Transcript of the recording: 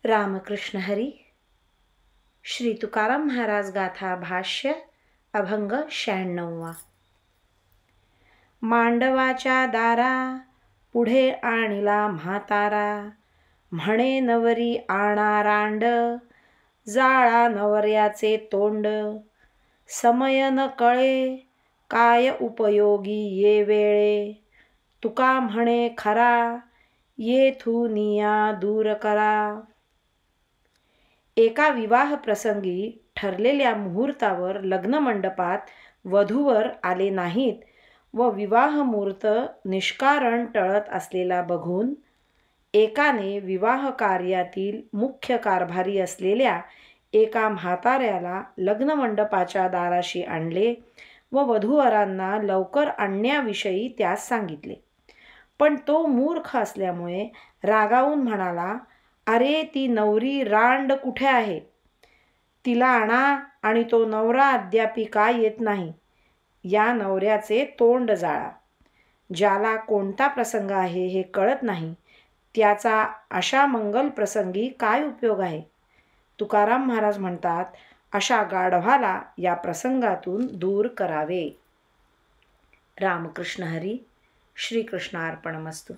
रामकृष्ण हरी. श्री तुकाराम महाराज गाथा भाष्य अभंग 96. मांडवाच्या दारा पुढे आणला म्हातारा, म्हणे नवरी आणा रांड, जाळा नवऱ्याचे तोंड. समय न कळे काय उपयोगी ये वेळे, तुका म्हणे खरा येथुनिया दूर करा. एका विवाह प्रसंगी ठरलेल्या मुहूर्तावर लग्न मंडपात वधूवर आले नाहीत व विवाह मुहूर्त निष्कारण टळत असलेला बघून एकाने विवाह कार्यातील मुख्य कारभारी असलेल्या एका म्हाताऱ्याला लग्न मंडपाच्या दाराशी आणले व वधूवरांना लवकर आणण्याविषयी त्यास सांगितले. पण तो मूर्ख असल्यामुळे रागावून म्हणाला, अरे ती नवरी रांड कुठे आहे? तिला आणा आणि तो नवरा अद्यापि का येत नाही? या नवऱ्याचे तोंड जाळा. ज्याला कोणता प्रसंग आहे हे कळत नाही त्याचा अशा मंगल प्रसंगी काय उपयोग आहे? तुकाराम महाराज म्हणतात, अशा गाढवाला या प्रसंगातून दूर करावे. रामकृष्ण हरी. श्रीकृष्णार्पणमस्तु.